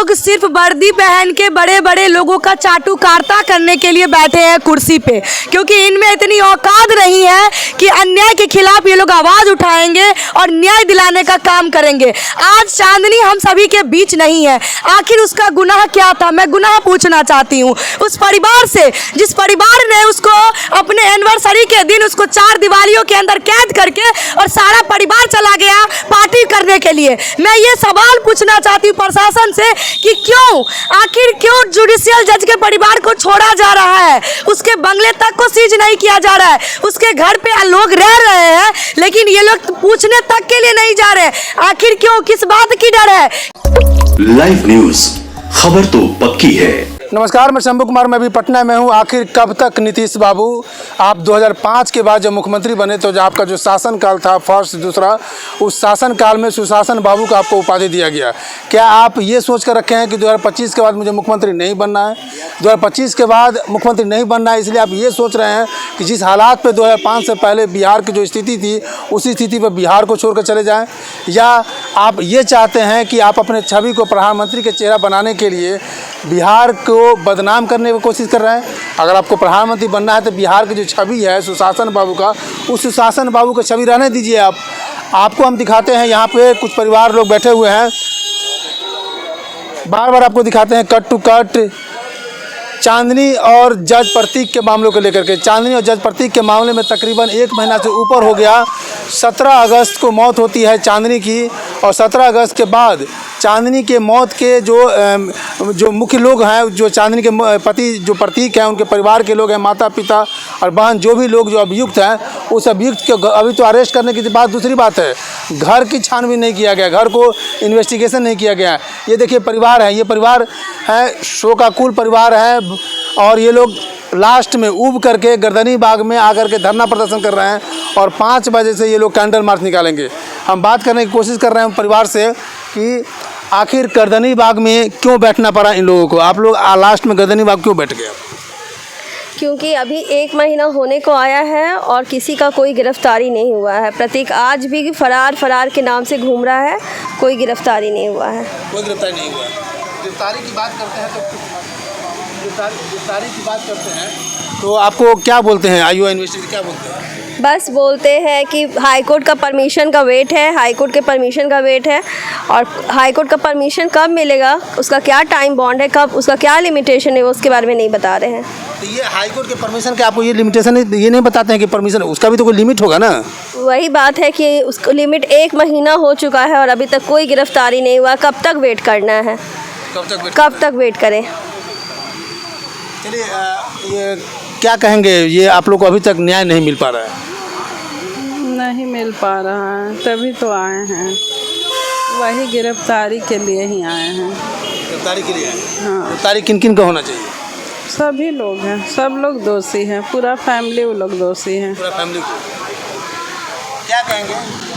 लोग सिर्फ वर्दी पहन के बड़े बड़े लोगों का चाटुकारिता करने के लिए बैठे हैं कुर्सी पे, क्योंकि इनमें इतनी औकात नहीं है कि अन्याय के खिलाफ ये लोग आवाज़ उठाएंगे और न्याय दिलाने का काम करेंगे। आज चांदनी हम सभी के बीच नहीं है, आखिर उसका गुनाह क्या था? मैं गुनाह पूछना चाहती हूँ उस परिवार से जिस परिवार ने उसको अपने एनिवर्सरी के दिन उसको 4 दीवारियों के अंदर कैद करके और सारा परिवार चला गया पार्टी करने के लिए। मैं ये सवाल पूछना चाहती हूँ प्रशासन से कि आखिर क्यों जुडिशियल जज के परिवार को छोड़ा जा रहा है, उसके बंगले तक को सीज नहीं किया जा रहा है, उसके घर पे लोग रह रहे हैं लेकिन ये लोग पूछने तक के लिए नहीं जा रहे। आखिर क्यों, किस बात की डर है? लाइव न्यूज, खबर तो पक्की है। नमस्कार, मैं शंभू कुमार, मैं भी पटना में हूँ। आखिर कब तक नीतीश बाबू, आप 2005 के बाद जब मुख्यमंत्री बने तो जो आपका जो शासनकाल था फर्स्ट दूसरा, उस शासनकाल में सुशासन बाबू का आपको उपाधि दिया गया। क्या आप ये सोच कर रखे हैं कि 2025 के बाद मुझे मुख्यमंत्री नहीं बनना है, 2025 के बाद मुख्यमंत्री नहीं बनना है, इसलिए आप ये सोच रहे हैं कि जिस हालात पर 2005 से पहले बिहार की जो स्थिति थी उसी स्थिति पर बिहार को छोड़ कर चले जाएँ, या आप ये चाहते हैं कि आप अपने छवि को प्रधानमंत्री के चेहरा बनाने के लिए बिहार को बदनाम करने की कोशिश कर रहे हैं? अगर आपको प्रधानमंत्री बनना है तो बिहार की जो छवि है सुशासन बाबू का, उस सुशासन बाबू का छवि रहने दीजिए। आपको हम दिखाते हैं, यहाँ पे कुछ परिवार लोग बैठे हुए हैं, बार बार आपको दिखाते हैं कट टू कट चांदनी और जज प्रतीक के मामलों को लेकर के। चांदनी और जज प्रतीक के मामले में तकरीबन 1 महीना से ऊपर हो गया। 17 अगस्त को मौत होती है चांदनी की, और 17 अगस्त के बाद चांदनी के मौत के जो मुख्य लोग हैं, जो चांदनी के पति जो प्रतीक हैं, उनके परिवार के लोग हैं, माता पिता और बहन, जो भी लोग जो अभियुक्त हैं, उस अभियुक्त को अभी तो अरेस्ट करने की बात दूसरी बात है, घर की छानबीन नहीं किया गया, घर को इन्वेस्टिगेशन नहीं किया गया। ये देखिए परिवार है, ये परिवार है, शोकाकुल परिवार है, और ये लोग लास्ट में ऊब करके गर्दनी बाग में आकर के धरना प्रदर्शन कर रहे हैं, और 5 बजे से ये लोग कैंडल मार्च निकालेंगे। हम बात करने की कोशिश कर रहे हैं परिवार से कि आखिर गर्दनी बाग में क्यों बैठना पड़ा इन लोगों को। आप लोग लास्ट में गर्दनी बाग क्यों बैठ गए? क्योंकि अभी 1 महीना होने को आया है और किसी का कोई गिरफ्तारी नहीं हुआ है। प्रतीक आज भी फरार के नाम से घूम रहा है, कोई गिरफ्तारी नहीं हुआ है। कोई गिरफ्तारी नहीं हुआ है। गिरफ्तारी की बात करते हैं तो आपको क्या बोलते हैं, आईओ इन्वेस्टिगेटर क्या बोलते हैं? बस बोलते हैं कि हाई कोर्ट का परमिशन का वेट है, हाई कोर्ट के परमिशन का वेट है, और हाई कोर्ट का परमिशन कब मिलेगा, उसका क्या टाइम बॉन्ड है, कब उसका क्या लिमिटेशन है, वो उसके बारे में नहीं बता रहे हैं। तो ये हाई कोर्ट के परमिशन के आपको ये लिमिटेशन ये नहीं बताते हैं कि परमिशन, उसका भी तो कोई लिमिट होगा ना? वही बात है कि उसको लिमिट 1 महीना हो चुका है और अभी तक कोई गिरफ्तारी नहीं हुआ। कब तक वेट करना है, कब तक वेट करें? चलिए, ये क्या कहेंगे, ये आप लोग को अभी तक न्याय नहीं मिल पा रहा है? नहीं मिल पा रहा है, तभी तो आए हैं, वही गिरफ्तारी के लिए ही आए हैं। गिरफ्तारी के लिए आए? हाँ। गिरफ्तारी किन किन का होना चाहिए? सभी लोग हैं, सब लोग दोषी हैं, पूरा फैमिली वो लोग दोषी हैं। पूरा फैमिली को क्या कहेंगे?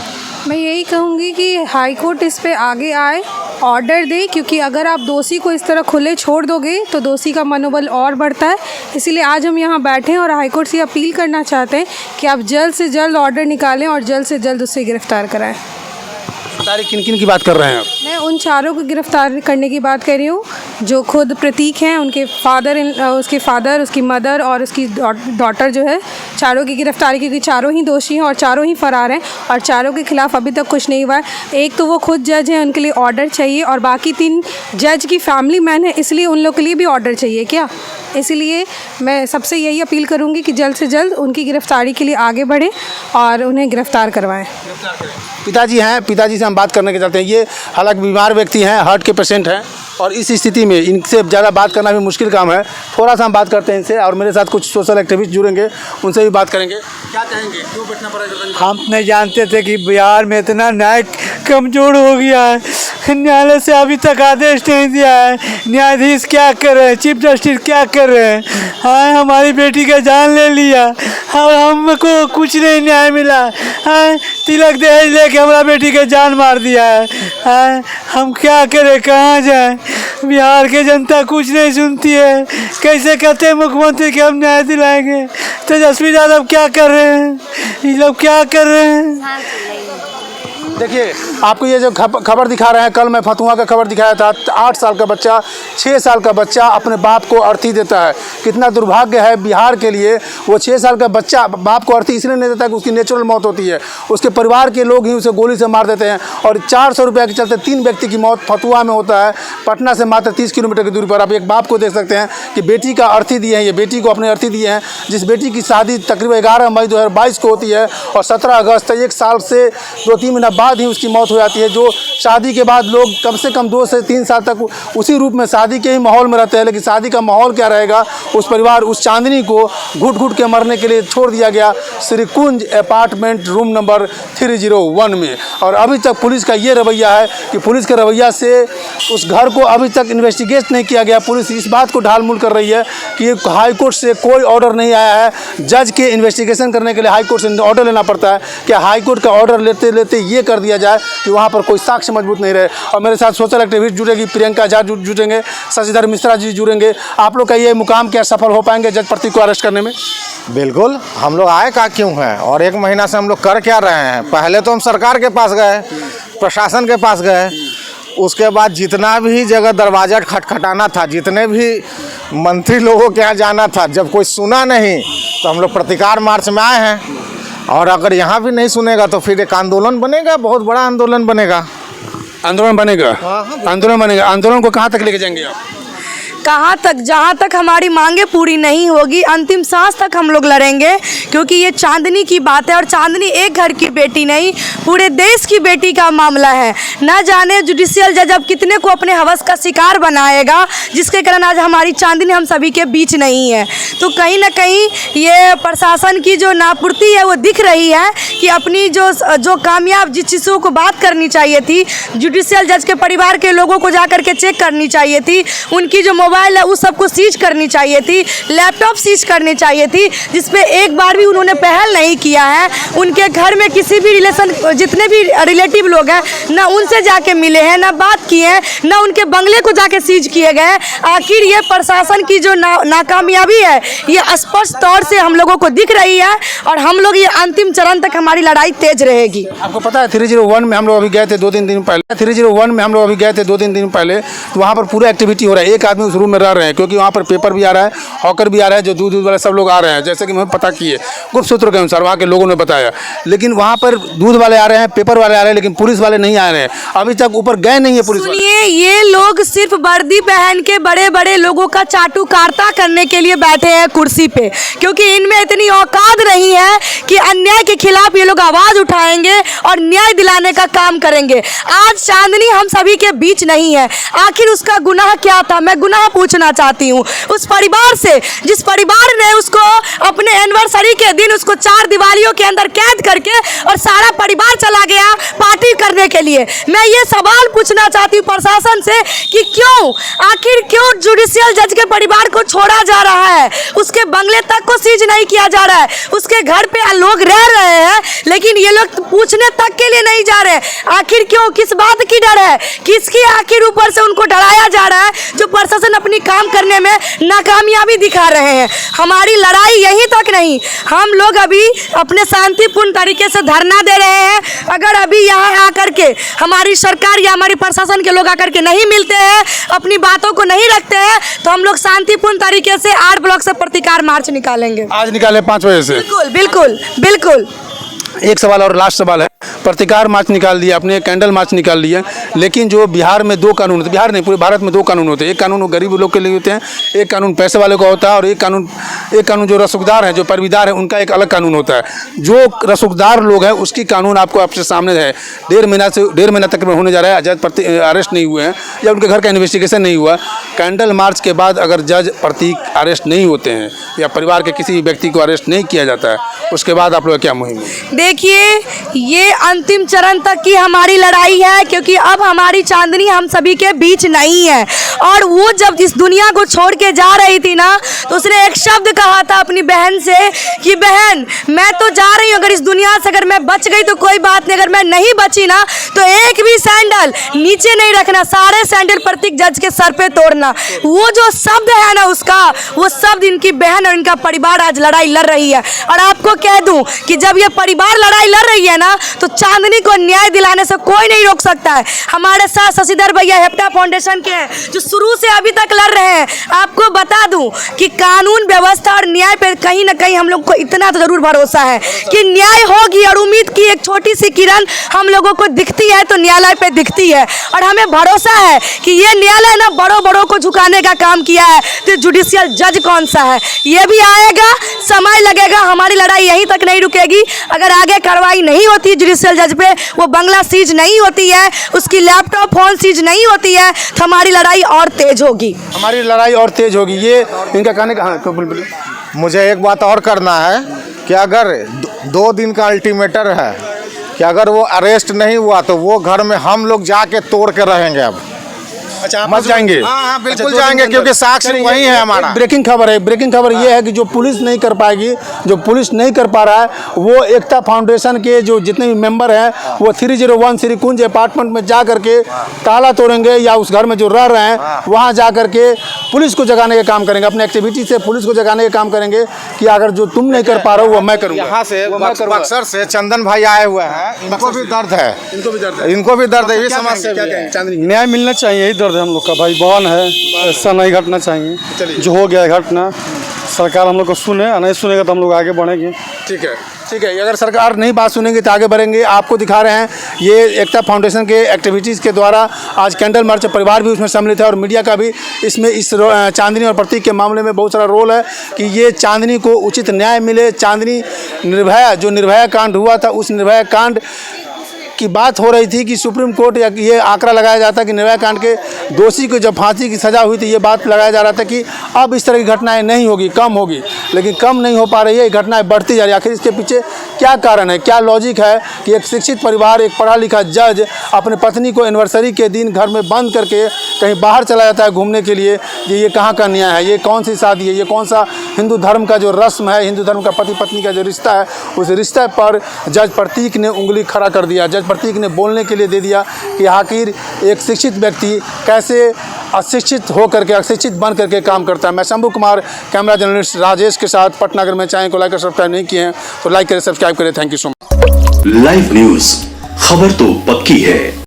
मैं यही कहूँगी कि हाई कोर्ट इस पे आगे आए, ऑर्डर दे, क्योंकि अगर आप दोषी को इस तरह खुले छोड़ दोगे तो दोषी का मनोबल और बढ़ता है। इसीलिए आज हम यहाँ बैठे हैं और हाई कोर्ट से अपील करना चाहते हैं कि आप जल्द से जल्द ऑर्डर निकालें और जल्द से जल्द उसे गिरफ्तार कराएं। गिरफ्तारी किन किन की बात कर रहे हैं आप? मैं उन चारों को गिरफ्तार करने की बात कर रही हूँ जो खुद प्रतीक हैं, उनके उसके फादर, उसकी मदर और उसकी डॉटर जो है, चारों की गिरफ्तारी, क्योंकि चारों ही दोषी हैं और चारों ही फरार हैं और चारों के खिलाफ अभी तक कुछ नहीं हुआ है। एक तो वो खुद जज हैं, उनके लिए ऑर्डर चाहिए, और बाकी 3 जज की फैमिली मैन है, इसलिए उन लोग के लिए भी ऑर्डर चाहिए क्या? इसलिए मैं सबसे यही अपील करूँगी कि जल्द से जल्द उनकी गिरफ्तारी के लिए आगे बढ़ें और उन्हें गिरफ्तार करवाएं। पिताजी हैं, पिताजी से हम बात करने के चाहते हैं। ये हालांकि बीमार व्यक्ति हैं, हार्ट के पेशेंट हैं, और इस स्थिति में इनसे ज़्यादा बात करना भी मुश्किल काम है। थोड़ा सा हम बात करते हैं इनसे, और मेरे साथ कुछ सोशल एक्टिविस्ट जुड़ेंगे, उनसे भी बात करेंगे। क्या कहेंगे, क्यों बैठना पड़ा? हम नहीं जानते थे कि बिहार में इतना न्याय कमज़ोर हो गया है, न्यायालय से अभी तक आदेश नहीं दिया है, न्यायाधीश क्या कर रहे हैं, चीफ जस्टिस क्या कर रहे हैं? हाँ, हमारी बेटी का जान ले लिया और हमको कुछ नहीं न्याय मिला। हाँ, तिलक दहेज लेके हमारा बेटी का जान मार दिया है। हाँ, हम क्या करें, कहाँ जाएं? बिहार की जनता कुछ नहीं सुनती है। कैसे कहते हैं मुख्यमंत्री कि हम न्याय दिलाएंगे? तेजस्वी यादव क्या कर रहे हैं, ये लोग क्या कर रहे हैं? देखिए, आपको ये जो खबर दिखा रहे हैं, कल मैं फतुहा का खबर दिखाया था, 8 साल का बच्चा, 6 साल का बच्चा अपने बाप को अर्थी देता है। कितना दुर्भाग्य है बिहार के लिए। वो 6 साल का बच्चा बाप को अर्थी इसलिए नहीं देता कि उसकी नेचुरल मौत होती है, उसके परिवार के लोग ही उसे गोली से मार देते हैं। और 400 रुपये के चलते 3 व्यक्ति की मौत फतुहा में होता है, पटना से मात्र 30 किलोमीटर की दूरी पर। आप एक बाप को देख सकते हैं कि बेटी का अर्थी दिए हैं, ये बेटी को अपने अर्थी दिए हैं, जिस बेटी की शादी तकरीबन 11 मई 2022 को होती है और 17 अगस्त 1 साल से 2-3 महीना बाद ही उसकी मौत हो जाती है। जो शादी के बाद लोग कम से कम 2 से 3 साल तक उसी रूप में शादी के ही माहौल में रहते हैं, लेकिन शादी का माहौल क्या रहेगा, उस परिवार उस चांदनी को घुट घुट के मरने के लिए छोड़ दिया गया श्रीकुंज अपार्टमेंट रूम नंबर 301 में। और अभी तक पुलिस का ये रवैया है कि पुलिस के रवैया से उस घर को अभी तक इन्वेस्टिगेट नहीं किया गया। पुलिस इस बात को ढाल-मूल कर रही है कि हाई कोर्ट से कोई ऑर्डर नहीं आया है। जज के इन्वेस्टिगेशन करने के लिए हाई कोर्ट से ऑर्डर लेना पड़ता है। क्या हाई कोर्ट का ऑर्डर लेते लेते ये कर दिया जाए कि वहाँ पर कोई साक्ष्य मजबूत नहीं रहे। और मेरे साथ सोशल एक्टिविस्ट जुड़ेगी, प्रियंका झा जुड़ेंगे, शशिधर मिश्रा जी जुड़ेंगे। आप लोग का ये मुकाम क्या सफल हो पाएंगे जज प्रतीक को अरेस्ट करने में? बिल्कुल, हम लोग आए का क्यों हैं और 1 महीना से हम लोग कर क्या रहे हैं। पहले तो हम सरकार के पास गए, प्रशासन के पास गए, उसके बाद जितना भी जगह दरवाज़ा खटखटाना था, जितने भी मंत्री लोगों के यहाँ जाना था, जब कोई सुना नहीं तो हम लोग प्रतिकार मार्च में आए हैं। और अगर यहाँ भी नहीं सुनेगा तो फिर एक आंदोलन बनेगा, बहुत बड़ा आंदोलन बनेगा। आंदोलन बनेगा? आंदोलन बनेगा। आंदोलन को कहाँ तक लेके जाएंगे आप? कहाँ तक? जहाँ तक हमारी मांगे पूरी नहीं होगी, अंतिम सांस तक हम लोग लड़ेंगे। क्योंकि ये चांदनी की बात है और चांदनी एक घर की बेटी नहीं, पूरे देश की बेटी का मामला है। न जाने जुडिशियल जज अब कितने को अपने हवस का शिकार बनाएगा, जिसके कारण आज हमारी चांदनी हम सभी के बीच नहीं है। तो कहीं ना कहीं ये प्रशासन की जो नापूर्ति है वो दिख रही है कि अपनी जो कामयाब जिस चीज़ों को बात करनी चाहिए थी, जुडिशियल जज के परिवार के लोगों को जा करके चेक करनी चाहिए थी, उनकी जो मोबाइल है उस सबको सीज करनी चाहिए थी, लैपटॉप सीज करनी चाहिए थी, जिसपे एक बार भी उन्होंने पहल नहीं किया है। उनके घर में किसी भी जितने भी रिलेटिव लोग हैं, ना उनसे जाके मिले हैं, ना बात किए हैं, ना उनके बंगले को जाके सीज किए गए। आखिर ये प्रशासन की जो नाकामयाबी है ये स्पष्ट तौर से हम लोगों को दिख रही है और हम लोग ये अंतिम चरण तक हमारी लड़ाई तेज रहेगी। आपको पता है 301 में हम लोग अभी गए थे 2-3 दिन पहले, 301 में हम लोग अभी गए थे 2-3 दिन पहले, तो वहाँ पर पूरा एक्टिविटी हो रहा है। एक आदमी उस रूम में रह रहे हैं क्योंकि वहाँ पर पेपर भी आ रहा है, हॉकर भी आ रहा है, जो दूध वाले सब लोग आ रहे हैं, जैसे कि हमें पता किए गुप्त सूत्रों के अनुसार वहाँ के लोगों ने बताया। लेकिन वहाँ पर दूध वाले आ रहे हैं, पेपर वाले आ रहे हैं, लेकिन पुलिस वाले नहीं आ रहे हैं, अभी तक ऊपर गए नहीं है पुलिस वाले। सुनिए, ये लोग सिर्फ वर्दी पहन के बड़े बड़े लोगों का चाटुकारिता करने के लिए बैठे हैं कुर्सी पे, क्योंकि इनमें इतनी औकात नहीं है कि अन्याय के खिलाफ ये लोग आवाज उठाएंगे और न्याय दिलाने का काम करेंगे। आज चांदनी हम सभी के बीच नहीं है, आखिर उसका गुनाह क्या था? मैं गुनाह पूछना चाहती हूँ उस परिवार से, जिस परिवार ने उसको अपने एनिवर्सरी के दिन उसको 4 दीवारियों के अंदर कैद करके और सारा परिवार चला गया पार्टी करने के लिए। मैं ये सवाल पूछना चाहती हूँ प्रशासन से कि आखिर क्यों जुडिशियल जज के परिवार को छोड़ा जा रहा है, उसके बंगले तक को सीज नहीं किया जा रहा है, उसके घर पे लोग रह रहे हैं लेकिन ये लोग पूछने तक के लिए नहीं जा रहे। आखिर क्यों? किस बात की डर है? किसकी आखिर ऊपर से उनको डराया जा रहा है जो प्रशासन अपनी काम करने में नाकामयाबी दिखा रहे हैं? हमारी लड़ाई यहीं तक नहीं, हम लोग अभी अपने शांतिपूर्ण तरीके से धरना दे रहे हैं। अगर अभी यहाँ आकर के हमारी सरकार या हमारी प्रशासन के लोग आकर के नहीं मिलते हैं, अपनी बातों को नहीं रखते हैं, तो हम लोग शांतिपूर्ण तरीके से 8 ब्लॉक से प्रतिकार मार्च निकालेंगे। आज निकाले 5 बजे से? बिल्कुल बिल्कुल बिल्कुल। एक सवाल और लास्ट सवाल है, प्रतिकार मार्च निकाल दिया आपने, कैंडल मार्च निकाल लिया, लेकिन जो बिहार में 2 कानून होते, बिहार नहीं पूरे भारत में 2 कानून होते हैं। एक कानून गरीब लोग के लिए होते हैं, एक कानून पैसे वाले का होता है, और एक कानून जो रसूखदार हैं, जो परवीदार हैं, उनका एक अलग कानून होता है। जो रसूखदार लोग हैं उसकी कानून आपके सामने है। 1.5 महीना तक होने जा रहा है, जज अरेस्ट नहीं हुए हैं या उनके घर का इन्वेस्टिगेशन नहीं हुआ। कैंडल मार्च के बाद अगर जज प्रतीक अरेस्ट नहीं होते हैं या परिवार के किसी व्यक्ति को अरेस्ट नहीं किया जाता है, उसके बाद आप लोग क्या मुहिम है? देखिए, ये अंतिम चरण तक की हमारी लड़ाई है, क्योंकि अब हमारी चांदनी हम सभी के बीच नहीं है। और वो जब इस दुनिया को छोड़ के जा रही थी ना, तो उसने एक शब्द कहा था अपनी बहन से कि बहन मैं तो जा रही हूँ, अगर इस दुनिया से अगर मैं बच गई तो कोई बात नहीं, अगर मैं नहीं बची ना तो एक भी सैंडल नीचे नहीं रखना, सारे सैंडल प्रतीक जज के सर पे तोड़ना। वो जो शब्द है ना उसका, वो शब्द इनकी बहन और इनका परिवार आज लड़ाई लड़ रही है। और आपको कह दूं कि जब ये परिवार लड़ाई लड़ रही है ना, तो चांदनी को न्याय दिलाने से कोई नहीं रोक सकता है। हमारे साथ शशिधर भैया हेप्टा फाउंडेशन के हैं जो शुरू से अभी तक लड़ रहे हैं। आपको बता दूं कि कानून व्यवस्था और न्याय पे कहीं ना कहीं हम लोग को इतना तो जरूर भरोसा है कि न्याय होगी, और उम्मीद की एक छोटी सी किरण हम लोगों को दिखती है तो न्यायालय पे दिखती है, और हमें भरोसा है कि ये न्यायालय ना बड़ों बड़ों को झुकाने का काम किया है। तो जुडिशियल जज कौन सा है ये भी आएगा, समय लगेगा। हमारी लड़ाई यहीं तक नहीं रुकेगी। अगर आगे कार्रवाई नहीं होती जुडिशियल जज पे, वो बंगला सीज नहीं होती है, उसकी लैपटॉप फोन सीज नहीं होती है, तो हमारी लड़ाई और तेज होगी। हमारी लड़ाई और तेज होगी, ये इनका कहने का। हाँ बोलिए। मुझे एक बात और करना है कि अगर 2 दिन का अल्टीमेटर है कि अगर वो अरेस्ट नहीं हुआ तो वो घर में हम लोग जाके तोड़ के रहेंगे। अब अच्छा मत जाएंगे? हाँ बिल्कुल जाएंगे, क्योंकि साक्ष्य वही है हमारा। ब्रेकिंग खबर है, ब्रेकिंग खबर ये है कि जो पुलिस नहीं कर पाएगी, जो पुलिस नहीं कर पा रहा है, वो एकता फाउंडेशन के जो जितने भी मेंबर हैं वो 301 श्री कुंज अपार्टमेंट में जा करके ताला तोड़ेंगे, या उस घर में जो रह रहे हैं वहाँ जा करके पुलिस को जगाने का काम करेंगे। अपने एक्टिविटी से पुलिस को जगाने का काम करेंगे कि अगर जो तुम नहीं कर पा रहे हो वो मैं करूँगा। यहाँ से बक्सर से चंदन भाई आए हुए हैं, इनको भी दर्द है, इनको भी दर्द है। ये समझ से न्याय मिलना चाहिए, यही दर्द है हम लोग का भाई बहन है। ऐसा नहीं घटना चाहिए, जो हो गया है घटना। सरकार हम लोग को सुने, नहीं सुनेगा तो हम लोग आगे बढ़ेंगे। ठीक है, ठीक है। अगर सरकार नहीं बात सुनेंगे तो आगे बढ़ेंगे। आपको दिखा रहे हैं ये एकता फाउंडेशन के एक्टिविटीज़ के द्वारा आज कैंडल मार्च, परिवार भी उसमें सम्मिलित है और मीडिया का भी इसमें इस चांदनी और प्रतीक के मामले में बहुत सारा रोल है कि ये चांदनी को उचित न्याय मिले। चांदनी निर्भया, जो निर्भया कांड हुआ था, उस निर्भया कांड की बात हो रही थी कि सुप्रीम कोर्ट या ये आंकड़ा लगाया जाता कि निर्भया कांड के दोषी को जब फांसी की सज़ा हुई थी, ये बात लगाया जा रहा था कि अब इस तरह की घटनाएं नहीं होगी, कम होगी, लेकिन कम नहीं हो पा रही है, घटनाएं बढ़ती जा रही है। आखिर इसके पीछे क्या कारण है, क्या लॉजिक है कि एक शिक्षित परिवार, एक पढ़ा लिखा जज अपने पत्नी को एनिवर्सरी के दिन घर में बंद करके कहीं बाहर चला जाता है घूमने के लिए? ये कहाँ का न्याय है? ये कौन सी शादी है? ये कौन सा हिंदू धर्म का जो रस्म है, हिंदू धर्म का पति पत्नी का जो रिश्ता है, उस रिश्ते पर जज प्रतीक ने उंगली खड़ा कर दिया। जज प्रतीक ने बोलने के लिए दे दिया कि आखिर एक शिक्षित व्यक्ति कैसे अशिक्षित होकर के, अशिक्षित बन करके काम करता है। मैं शंभू कुमार, कैमरा जर्नलिस्ट राजेश के साथ पटना। अगर मैं चैनल को लाइक और सब्सक्राइब नहीं किए हैं तो लाइक करें, सब्सक्राइब करें। Thank you so much. Live news, खबर तो पक्की है।